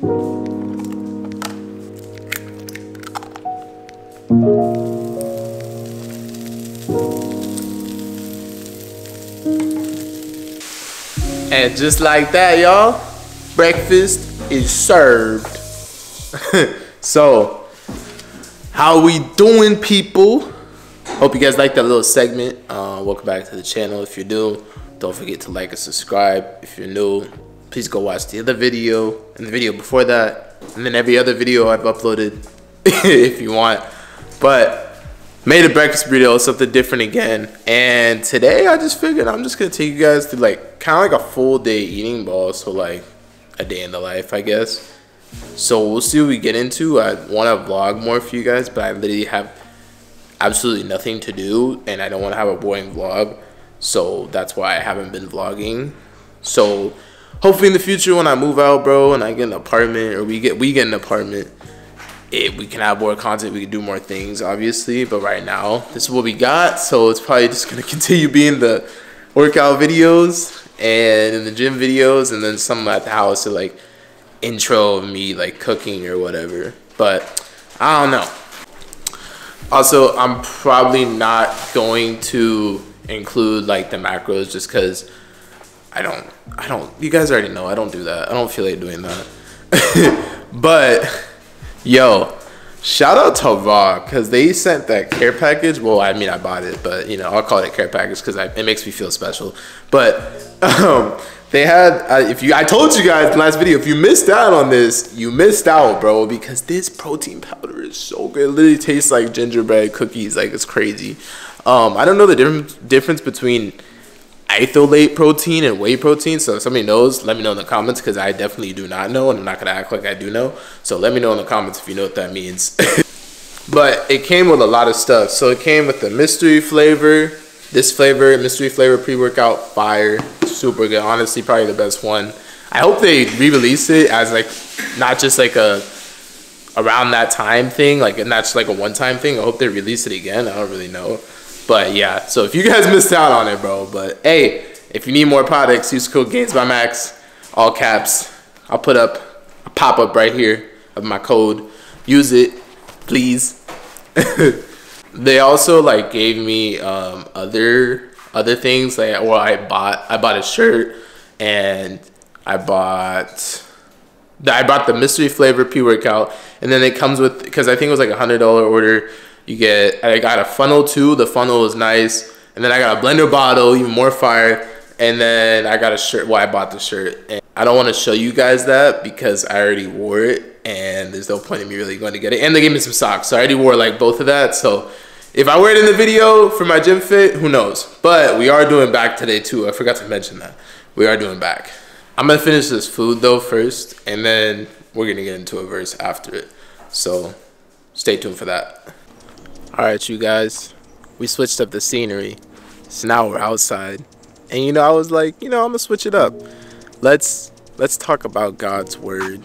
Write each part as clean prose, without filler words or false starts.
And just like that, y'all, breakfast is served. So, how we doing, people? Hope you guys like that little segment. Welcome back to the channel. If you're new, don't forget to like and subscribe. If you're new, please go watch the other video and the video before that, and then every other video I've uploaded if you want. But made a breakfast burrito, something different again. And today I just figured I'm just gonna take you guys through like kind of like a full day eating ball, so like a day in the life, I guess. So we'll see what we get into. I want to vlog more for you guys, but I literally have absolutely nothing to do and I don't want to have a boring vlog, so that's why I haven't been vlogging. So hopefully in the future when I move out, bro, and I get an apartment, or we get an apartment, we can have more content, we can do more things, obviously. But right now, this is what we got, so it's probably just gonna continue being the workout videos and in the gym videos, and then some at the house, or like intro of me like cooking or whatever. But I don't know. Also, I'm probably not going to include like the macros just because I don't, you guys already know I don't do that. I don't feel like doing that. But yo, shout out to Raw, because they sent that care package. Well, I mean, I bought it, but you know, I'll call it a care package because it makes me feel special. But they had, I told you guys in the last video, if you missed out on this, you missed out, bro, because this protein powder is so good. It literally tastes like gingerbread cookies, like it's crazy. I don't know the difference between isolate protein and whey protein, so if somebody knows, let me know in the comments, because I definitely do not know, and I'm not gonna act like I do know. So let me know in the comments if you know what that means. But it came with a lot of stuff. So it came with the mystery flavor. This flavor, mystery flavor pre-workout, fire, super good. Honestly, probably the best one. I hope they re-release it as like not just like a around that time thing, like, and that's like a one-time thing. I hope they release it again. I don't really know. But yeah, so if you guys missed out on it, bro, but hey, if you need more products, use code GAINSBYMAX, all caps. I'll put up a pop-up right here of my code. Use it, please. They also like gave me other things, like, well, I bought a shirt, and I bought the mystery flavor pre-workout, and then it comes with, because I think it was like $100 order. I got a funnel too. The funnel is nice. And then I got a blender bottle, even more fire. And then I got a shirt. Well, I bought the shirt. And I don't want to show you guys that because I already wore it. And there's no point in me really going to get it. And they gave me some socks. So I already wore like both of that. So if I wear it in the video for my gym fit, who knows? But we are doing back today too. I forgot to mention that. We are doing back. I'm going to finish this food though first. And then we're going to get into a verse after it. So stay tuned for that. Alright, you guys, we switched up the scenery, so now we're outside, and you know, I was like, you know, I'm gonna switch it up. Let's talk about God's word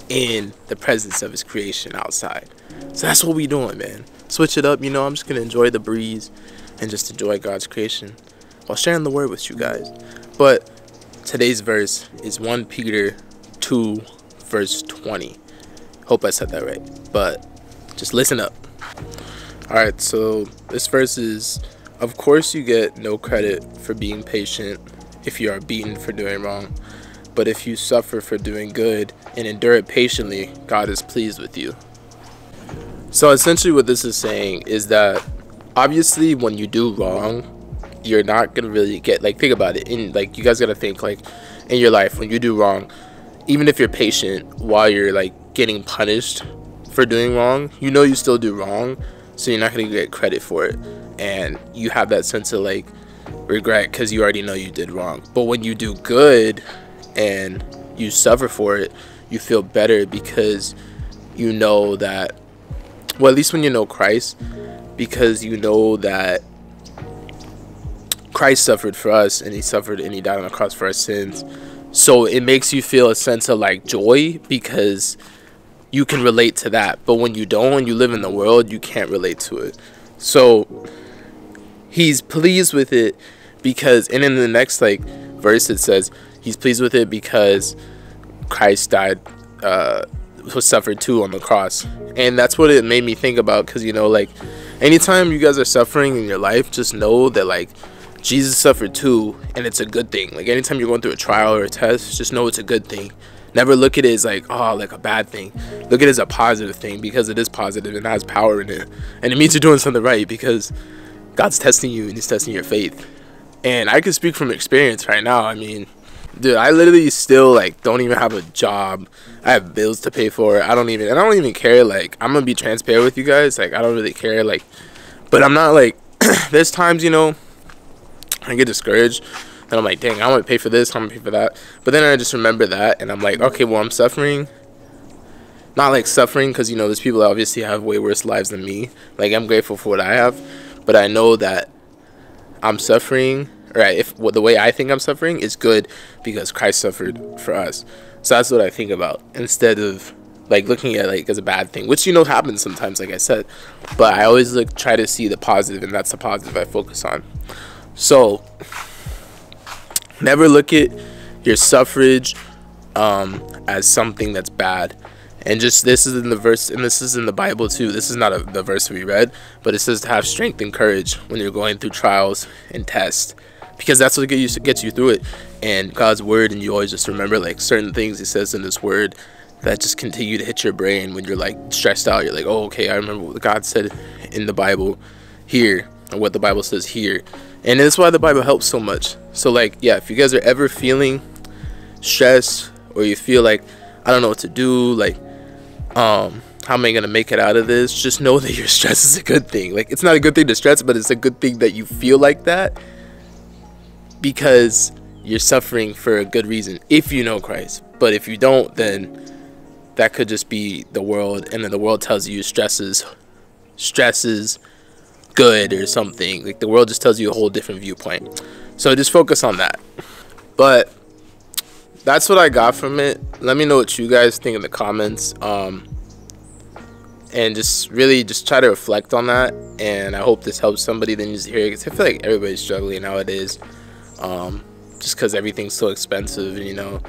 in the presence of his creation outside. So that's what we doing, man. Switch it up, you know. I'm just gonna enjoy the breeze and just enjoy God's creation while sharing the word with you guys. But today's verse is 1 Peter 2 verse 20. Hope I said that right, but just listen up. Alright, so this verse is, of course you get no credit for being patient if you are beaten for doing wrong, but if you suffer for doing good and endure it patiently, God is pleased with you. So essentially what this is saying is that obviously when you do wrong, you're not gonna really get, like, think about it, in like, you guys gotta think, like, in your life when you do wrong, even if you're patient while you're like getting punished for doing wrong, you know you still do wrong. So you're not going to get credit for it. And you have that sense of like regret because you already know you did wrong. But when you do good and you suffer for it, you feel better because you know that, well, at least when you know Christ, because you know that Christ suffered for us, and he suffered and he died on the cross for our sins. So it makes you feel a sense of like joy because you can relate to that. But when you don't, when you live in the world, you can't relate to it. So he's pleased with it because, and in the next like verse it says he's pleased with it because Christ died was suffered too on the cross. And that's what it made me think about, because you know, like, anytime you guys are suffering in your life, just know that like Jesus suffered too, and it's a good thing. Like anytime you're going through a trial or a test, just know it's a good thing. Never look at it as like, oh, like a bad thing. Look at it as a positive thing, because it is positive and has power in it, and it means you're doing something right, because God's testing you and he's testing your faith. And I can speak from experience right now. I mean, dude, I literally still like don't even have a job. I have bills to pay for. I don't even care. Like, I'm gonna be transparent with you guys. Like, I don't really care. Like, but I'm not like there's times, you know, I get discouraged and I'm like, dang, I want to pay for this, I'm gonna pay for that. But then I just remember that and I'm like, okay, well, I'm suffering. Not like suffering because, you know, there's people that obviously have way worse lives than me. Like, I'm grateful for what I have, but I know that I'm suffering, right? If the way I think I'm suffering is good because Christ suffered for us. So that's what I think about, instead of like looking at like as a bad thing, which, you know, happens sometimes, like I said. But I always try to see the positive, and that's the positive I focus on. So never look at your suffrage as something that's bad. And just, this is in the verse, and this is in the Bible too. This is not the verse we read, but it says to have strength and courage when you're going through trials and tests, because that's what gets you through it. And God's word, and you always just remember like certain things he says in this word that just continue to hit your brain when you're like stressed out. You're like, oh, okay, I remember what God said in the Bible here, or what the Bible says here. And that's why the Bible helps so much. So like, yeah, if you guys are ever feeling stressed, or you feel like, I don't know what to do, like, how am I gonna make it out of this, just know that your stress is a good thing. Like, it's not a good thing to stress, but it's a good thing that you feel like that, because you're suffering for a good reason if you know Christ. But if you don't, then that could just be the world, and then the world tells you stress is good or something. Like, the world just tells you a whole different viewpoint. So just focus on that. But that's what I got from it. Let me know what you guys think in the comments, and just really just try to reflect on that. And I hope this helps somebody that needs to hear it, because I feel like everybody's struggling nowadays, just because everything's so expensive, and you know,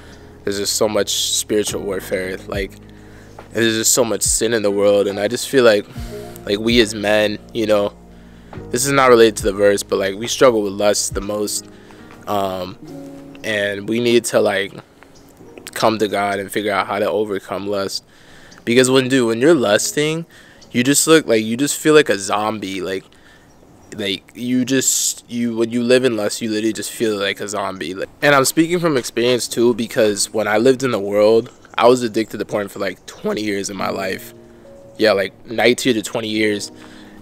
there's just so much spiritual warfare, like, and there's just so much sin in the world. And I just feel like we as men, you know, this is not related to the verse, but like, we struggle with lust the most, and we need to like come to God and figure out how to overcome lust. Because when you're lusting, you just feel like a zombie. Like when you live in lust, you literally just feel like a zombie. And I'm speaking from experience too, because when I lived in the world, I was addicted to porn for like 20 years in my life. Yeah, like 19 to 20 years.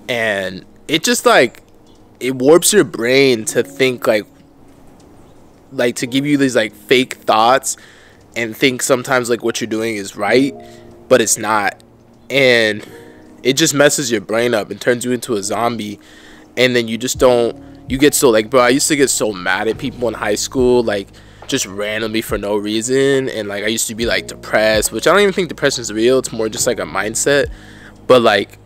And it just like, it warps your brain to think like to give you these like fake thoughts, and think sometimes like what you're doing is right, but it's not. And it just messes your brain up and turns you into a zombie. And then you get so like, bro, I used to get so mad at people in high school, like just randomly for no reason. And like, I used to be like depressed, which I don't even think depression is real. It's more just like a mindset. But like,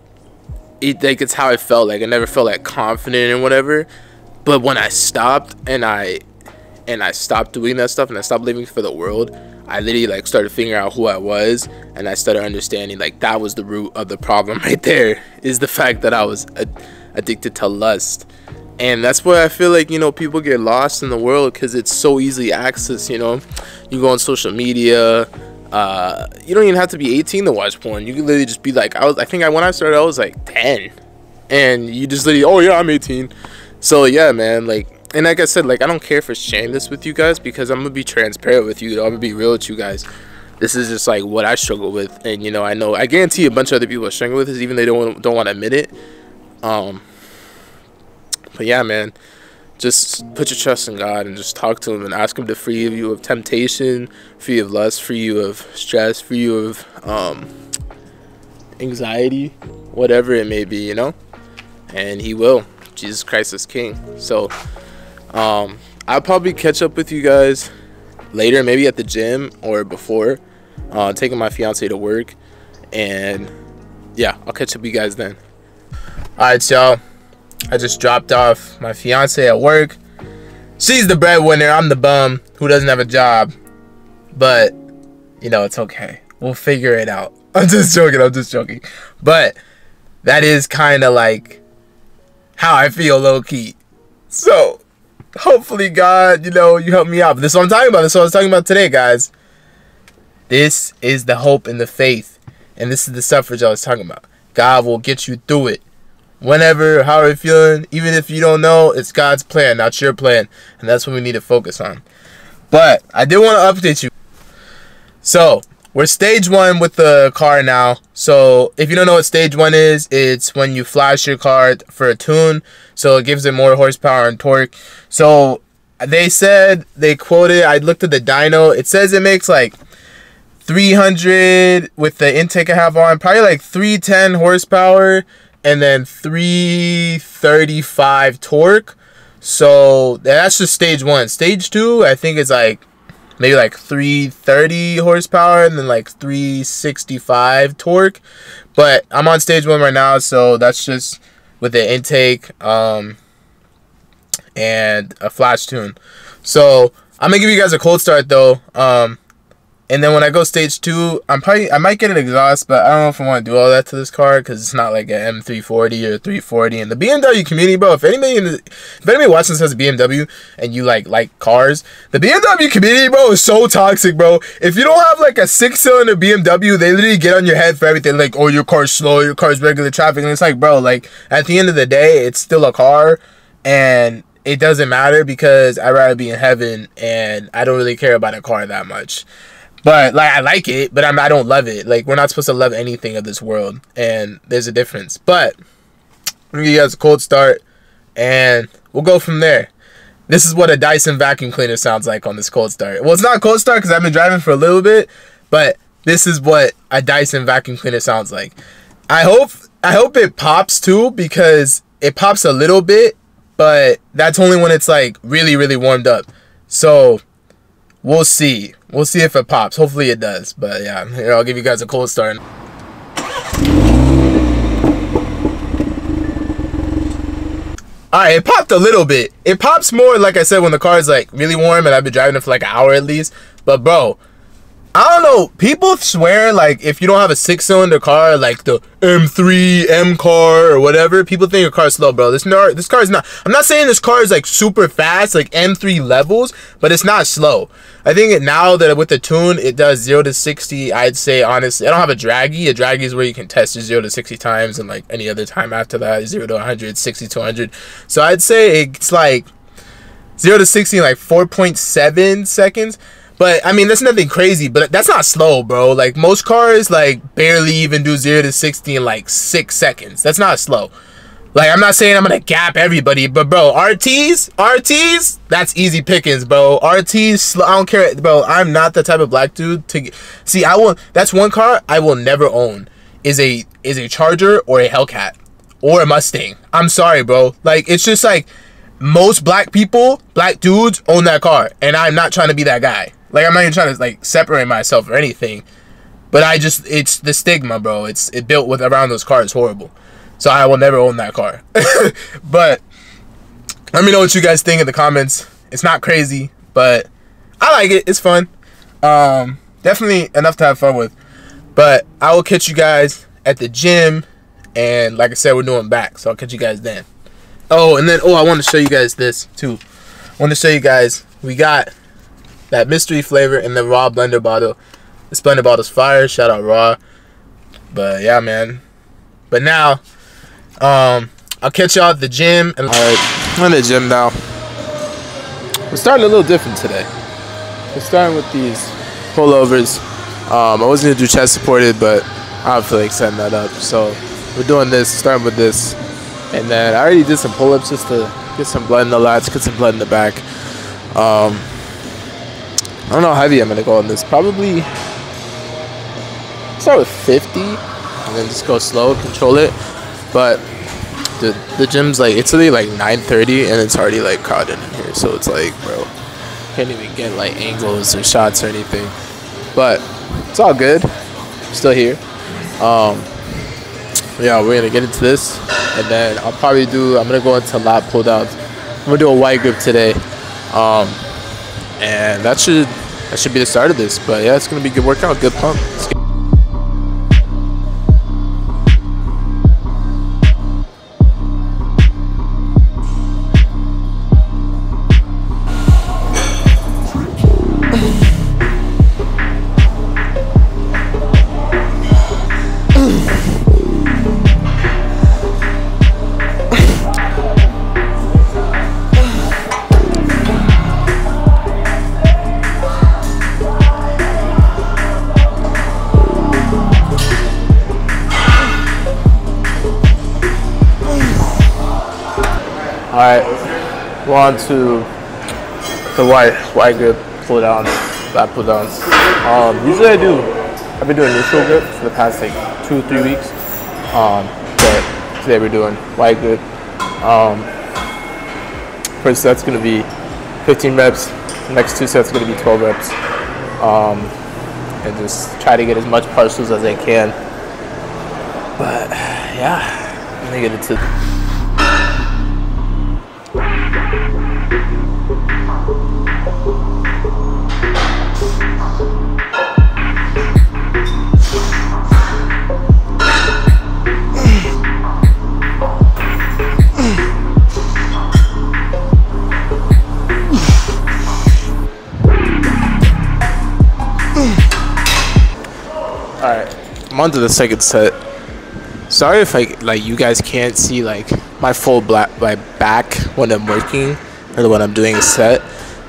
it's how I felt. Like, I never felt like confident and whatever. But when I stopped, and I stopped doing that stuff, and I stopped living for the world, I literally like started figuring out who I was, and I started understanding like that was the root of the problem right there, is the fact that I was addicted to lust. And that's why I feel like, you know, people get lost in the world, because it's so easily accessed. You know, you go on social media, you don't even have to be 18 to watch porn. You can literally just be like, when I started I was like 10, and you just literally, oh yeah, I'm 18. So yeah, man, like, and like I said, like, I don't care for sharing this with you guys, because I'm gonna be transparent with you. I'm gonna be real with you guys. This is just like what I struggle with, and you know, I guarantee a bunch of other people are struggling with this, even they don't want to admit it. But yeah, man, just put your trust in God and just talk to him and ask him to free you of temptation, free you of lust, free you of stress, free you of anxiety, whatever it may be, you know. And he will. Jesus Christ is King. So I'll probably catch up with you guys later, maybe at the gym or before, taking my fiance to work. And yeah, I'll catch up with you guys then. Alright, y'all, I just dropped off my fiance at work. She's the breadwinner, I'm the bum who doesn't have a job, but you know, it's okay. we'll figure it out. I'm just joking. But that is kind of like how I feel low-key. So hopefully, God, you know, you help me out. But this is what I'm talking about. This is what I was talking about today, guys. This is the hope and the faith. And this is the suffrage I was talking about. God will get you through it. Whenever, how are you feeling? Even if you don't know, it's God's plan, not your plan. And that's what we need to focus on. But I did want to update you. So we're stage 1 with the car now. So if you don't know what stage 1 is, it's when you flash your car for a tune. So it gives it more horsepower and torque. So they said, they quoted, I looked at the dyno. It says it makes like 300 with the intake I have on. Probably like 310 horsepower and then 335 torque. So that's just stage 1. Stage 2, I think it's like maybe like 330 horsepower and then like 365 torque. But I'm on stage 1 right now, so that's just with the intake and a flash tune. So I'm gonna give you guys a cold start though. And then when I go stage 2, I might get an exhaust, but I don't know if I want to do all that to this car because it's not like an M340 or 340. And the BMW community, bro, if anybody watching this has a BMW and you like cars, the BMW community, bro, is so toxic, bro. If you don't have like a 6-cylinder BMW, they literally get on your head for everything. Like, oh, your car's slow, your car's regular traffic. And it's like, bro, like at the end of the day, it's still a car and it doesn't matter because I'd rather be in heaven and I don't really care about a car that much. But like I like it, but I don't love it. Like we're not supposed to love anything of this world, and there's a difference. But I'm gonna give you guys a cold start, and we'll go from there. This is what a Dyson vacuum cleaner sounds like on this cold start. Well, it's not a cold start because I've been driving for a little bit, but this is what a Dyson vacuum cleaner sounds like. I hope it pops too because it pops a little bit, but that's only when it's like really, really warmed up. So we'll see. We'll see if it pops. Hopefully it does. But yeah, here, I'll give you guys a cold start. Alright, it popped a little bit. It pops more, like I said, when the car is like really warm and I've been driving it for like an hour at least. But bro, I don't know. People swear like if you don't have a 6-cylinder car, like the M3, M car or whatever, people think your car's slow, bro. This car is not. I'm not saying this car is like super fast, like M3 levels, but it's not slow. I think now that with the tune, it does 0 to 60. I'd say honestly, I don't have a draggy. A draggy is where you can test your 0 to 60 times, and like any other time after that, 0 to 100, 60 to 100. So I'd say it's like 0 to 60 in like 4.7 seconds. But, I mean, that's nothing crazy, but that's not slow, bro. Like, most cars, like, barely even do 0 to 60 in, like, 6 seconds. That's not slow. Like, I'm not saying I'm going to gap everybody, but, bro, RTs, that's easy pickings, bro. RTs, I don't care, bro. I'm not the type of black dude to... See, that's one car I will never own, is a Charger or a Hellcat or a Mustang. I'm sorry, bro. Like, it's just, like, most black people, black dudes, own that car, and I'm not trying to be that guy. Like, I'm not even trying to, like, separate myself or anything. But it's the stigma, bro. It built with around those cars horrible. So I will never own that car. But let me know what you guys think in the comments. It's not crazy, but I like it. It's fun. Definitely enough to have fun with. But I will catch you guys at the gym. And like I said, we're doing back. So I'll catch you guys then. Oh, and then, I want to show you guys this, too. I want to show you guys, we got that mystery flavor in the raw blender bottle. This blender bottle's fire. Shout out raw. But yeah, man. But now, I'll catch y'all at the gym. All right, I'm in the gym now. We're starting a little different today. We're starting with these pullovers. I was gonna do chest supported, but I don't feel like setting that up. So we're doing this, starting with this, and then I already did some pull-ups just to get some blood in the lats, get some blood in the back. I don't know how heavy I'm gonna go on this. Probably start with 50 and then just go slow, control it. But the gym's like, it's already like 9:30 and it's already like crowded in here. So it's like, bro, can't even get like angles or shots or anything. But it's all good. I'm still here. Yeah, we're gonna get into this, and then I'm gonna go into lat pull downs. I'm gonna do a wide grip today. And that should be the start of this. But yeah, it's gonna be a good workout, good pump. Alright, we're on to the wide grip pull down, lat pull downs. Usually I've been doing neutral grip for the past like 2-3 weeks. But today we're doing wide grip. First set's gonna be 15 reps. The next 2 sets are gonna be 12 reps. And just try to get as much partials as I can. But yeah, let me get into I'm on to the second set. Sorry if you guys can't see like my full my back when I'm working or when I'm doing a set,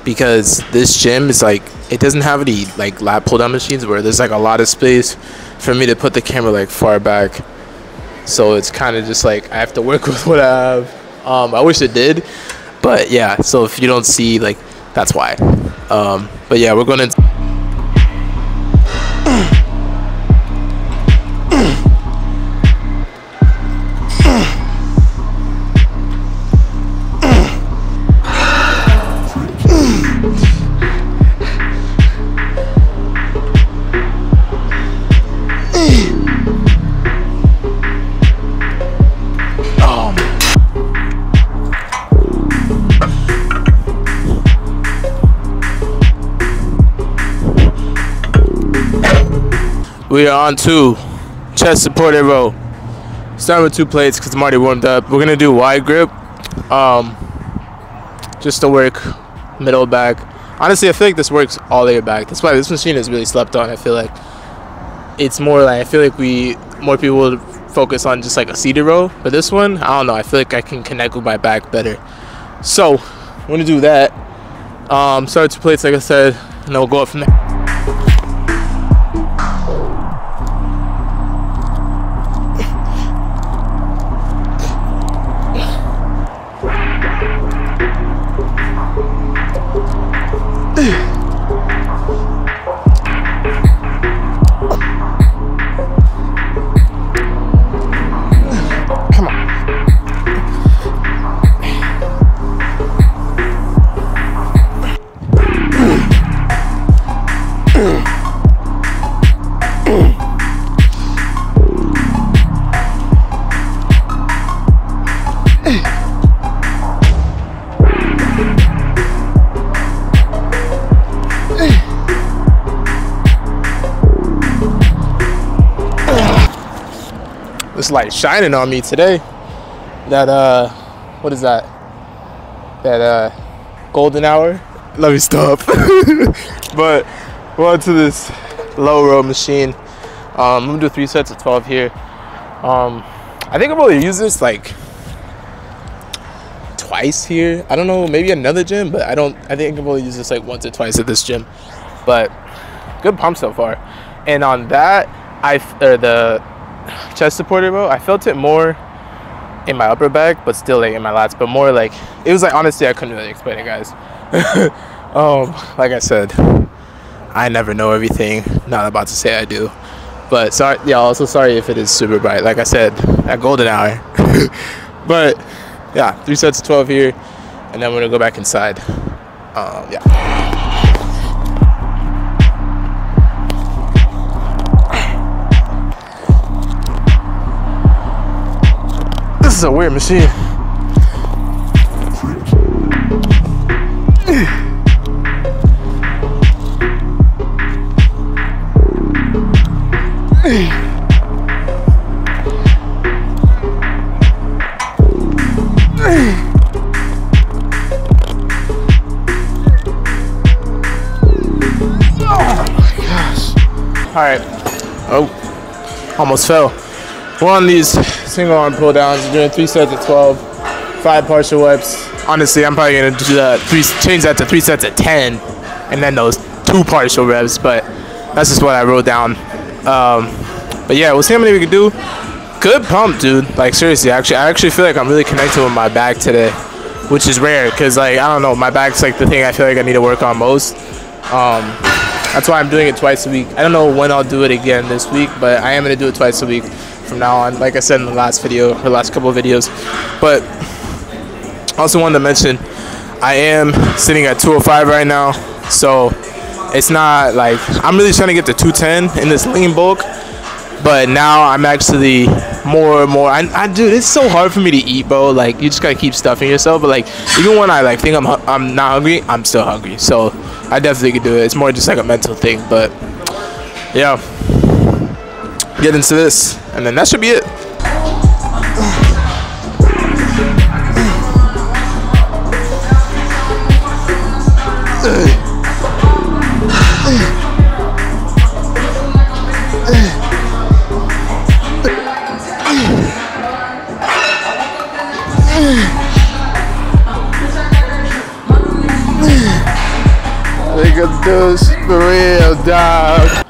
because this gym is like, it doesn't have any like lat pull down machines where there's like a lot of space for me to put the camera like far back. So it's kind of just like I have to work with what I have. I wish it did, but yeah. So if you don't see, like, that's why. But yeah, we're gonna. We are on to chest supported row. Starting with 2 plates because I'm already warmed up. We're gonna do wide grip, just to work middle back. Honestly, I feel like this works all the way back. That's why this machine is really slept on. I feel like it's more like, I feel like more people would focus on just like a seated row, but this one, I don't know. I feel like I can connect with my back better. So I'm gonna do that. Start with 2 plates, like I said, and then we'll go up from there. This light shining on me today. That what is that? That golden hour. Let me stop. But we're on to this low row machine. I'm gonna do 3 sets of 12 here. I think I've only used this like twice here. I don't know, maybe another gym, but I think I've only used this like once or twice at this gym. But good pump so far. And on that, the chest supported row, I felt it more in my upper back, but still like in my lats, but more like, it was like, honestly, I couldn't really explain it, guys. Like I said, I never know everything. Not about to say I do, but sorry. Yeah, also sorry if it is super bright. Like I said, at golden hour. But yeah, 3 sets of 12 here, and then we're gonna go back inside. Yeah. This is a weird machine. All right. Oh, almost fell. We're on these single arm pull downs. We're doing 3 sets of 12, 5 partial reps. Honestly, I'm probably gonna do that. Change that to 3 sets of 10, and then those 2 partial reps. But that's just what I wrote down. But yeah, we'll see how many we can do. Good pump, dude. Like seriously, I actually feel like I'm really connecting with my back today. which is rare because like I don't know, my back's like the thing I feel like I need to work on most. That's why I'm doing it twice a week. I don't know when I'll do it again this week, but I am gonna do it twice a week from now on, like I said in the last video, or last couple of videos. But I also wanted to mention I am sitting at 205 right now, so it's not like I'm really trying to get to 210 in this lean bulk, but now I'm actually more and more. Dude, it's so hard for me to eat, bro. Like you just gotta keep stuffing yourself. But like even when I like think I'm not hungry, I'm still hungry. So I definitely could do it. It's more just like a mental thing. But yeah, get into this, and then that should be it. This for real, dog.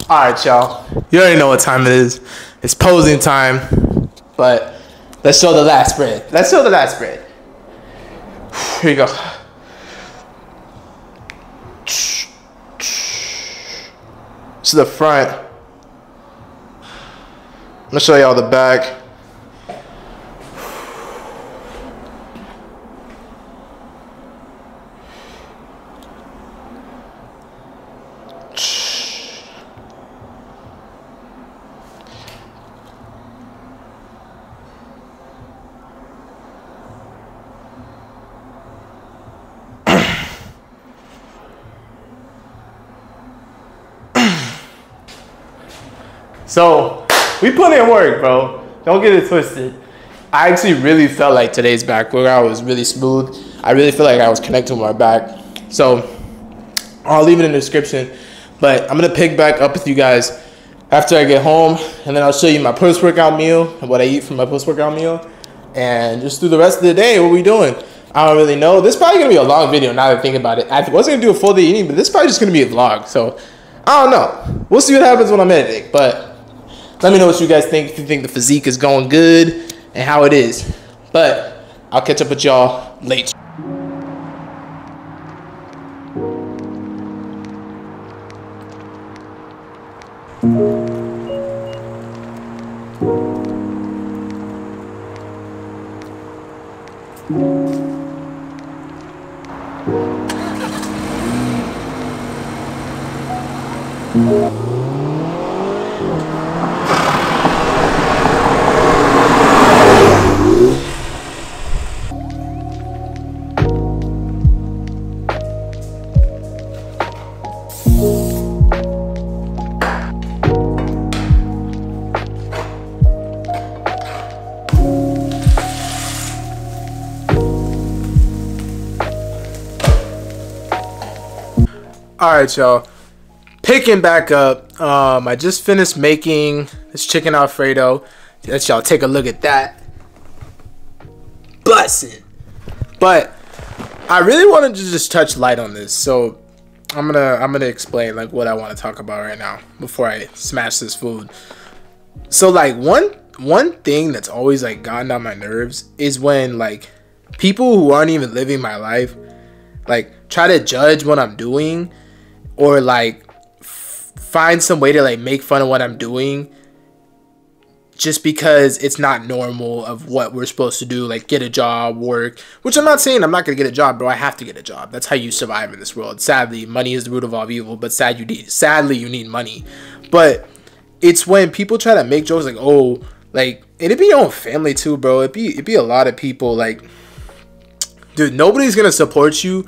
Alright, y'all. You already know what time it is. It's posing time. But let's show the last spread. Let's show the last spread. Here you go. This is the front. I'm gonna show y'all the back. So, we put in work, bro. Don't get it twisted. I actually really felt like today's back workout was really smooth. I really feel like I was connecting with my back. So, I'll leave it in the description. But I'm going to pick back up with you guys after I get home. And then I'll show you my post-workout meal and what I eat from my post-workout meal. And just through the rest of the day, what we doing? I don't really know. This is probably going to be a long video now that I think about it. I wasn't going to do a full day eating, but this is probably just going to be a vlog. So, I don't know. We'll see what happens when I'm editing. But let me know what you guys think, if you think the physique is going good and how it is. But I'll catch up with y'all later. Alright, y'all, picking back up. I just finished making this chicken Alfredo. Let y'all take a look at that. Bussin'. But I really wanted to just touch light on this, so I'm gonna explain like what I want to talk about right now before I smash this food. So like one thing that's always like gotten on my nerves is when like people who aren't even living my life like try to judge what I'm doing, or like find some way to like make fun of what I'm doing just because it's not normal of what we're supposed to do, like get a job, work, which I'm not saying I'm not gonna get a job, bro. I have to get a job. That's how you survive in this world. Sadly, money is the root of all evil, but sadly you need money. But it's when people try to make jokes like, oh, like, and it'd be your own family too, bro. It'd be a lot of people like, dude, nobody's gonna support you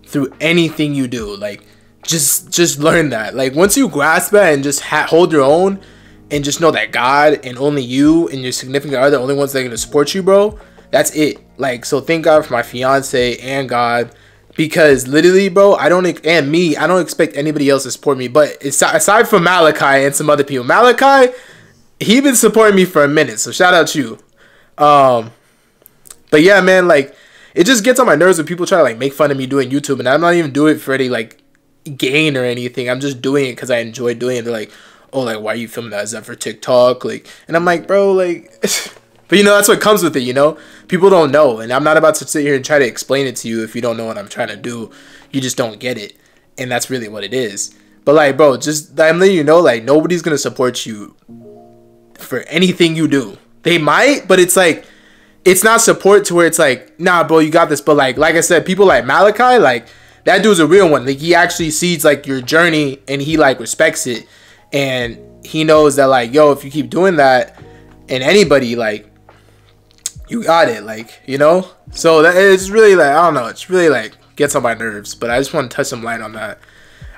through anything you do. Like, just learn that. Like, once you grasp that and just hold your own, and just know that God and only you and your significant other are the only ones that are gonna support you, bro. That's it. Like, so thank God for my fiance and God, because literally, bro, I don't expect anybody else to support me. But aside from Malachi and some other people, Malachi, he been supporting me for a minute, so shout out to you. But yeah, man, like, it just gets on my nerves when people try to like make fun of me doing YouTube, and I'm not even doing it for any like gain or anything. I'm just doing it because I enjoy doing it. They're like, oh, like, why are you filming that? Is that for TikTok? Like, and I'm like, bro, like, But you know, that's what comes with it, you know? People don't know, and I'm not about to sit here and try to explain it to you if you don't know what I'm trying to do. You just don't get it. And that's really what it is. But like, bro, just I'm letting you know, like, nobody's gonna support you for anything you do. They might, but it's like, it's not support to where it's like, nah, bro, you got this. But like I said, people like Malachi, like, that dude's a real one. Like, he actually sees like your journey and he like respects it. And he knows that like, yo, if you keep doing that, and anybody, like, you got it, like, you know? So that it's really like, I don't know, it's really like gets on my nerves. But I just want to touch some light on that.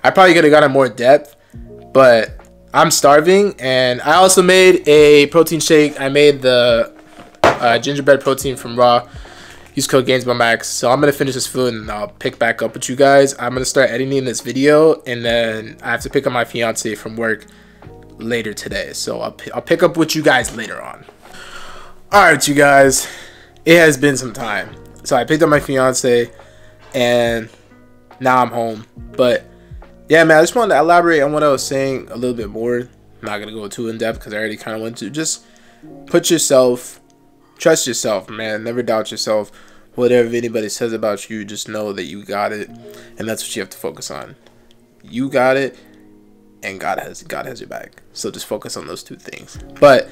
I probably could have gotten more depth, but I'm starving. And I also made a protein shake. I made the gingerbread protein from Raw. Use code GAINSBYMAX. So I'm going to finish this food and I'll pick back up with you guys. I'm going to start editing this video, and then I have to pick up my fiance from work later today. So I'll pick up with you guys later on. Alright, you guys. It has been some time. So I picked up my fiance and now I'm home. But yeah, man, I just wanted to elaborate on what I was saying a little bit more. I'm not going to go too in depth because I already kind of went to. Just put yourself, trust yourself, man. Never doubt yourself. Whatever anybody says about you, just know that you got it. And that's what you have to focus on. You got it, and God has your back. So just focus on those two things. But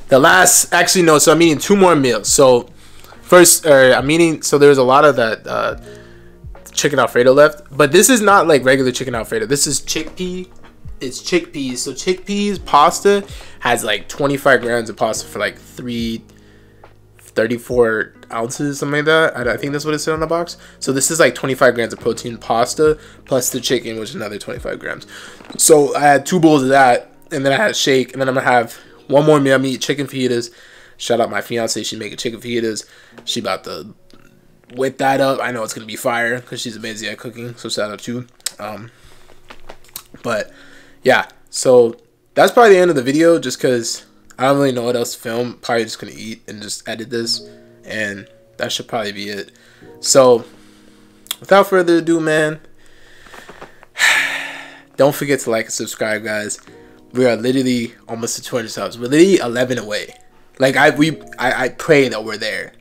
the last, actually, no, so I'm eating 2 more meals. So first, I'm eating, so there's a lot of that chicken Alfredo left, but this is not like regular chicken Alfredo. This is chickpea. It's chickpeas. So chickpeas pasta has like 25 grams of pasta for like 34 ounces, something like that. I think that's what it said on the box. So this is like 25 grams of protein pasta plus the chicken, which is another 25 grams. So I had 2 bowls of that, and then I had a shake, and then I'm gonna have one more meal. I'm eating chicken fajitas. Shout out my fiance. She's making chicken fajitas. She about to whip that up. I know it's gonna be fire because she's amazing at cooking, so shout out to you. But yeah, so that's probably the end of the video, just because I don't really know what else to film. Probably just gonna eat and just edit this, and that should probably be it. So without further ado, man, don't forget to like and subscribe, guys. We are literally almost to 200 subs. We're literally 11 away. Like, I pray that we're there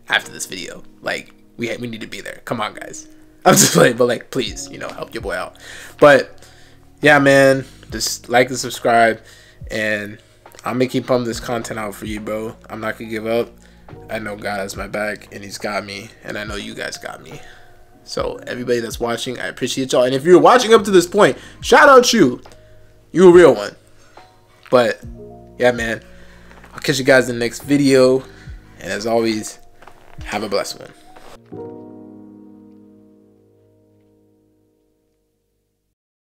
after this video. Like, we need to be there. Come on, guys. I'm just playing, but like, please, you know, help your boy out. But yeah, man, just like and subscribe, and I'm gonna keep pumping this content out for you, bro. I'm not gonna give up. I know God has my back, and He's got me, and I know you guys got me. So everybody that's watching, I appreciate y'all. And if you're watching up to this point, shout out you. You a real one. But yeah, man, I'll catch you guys in the next video, and as always, have a blessed one.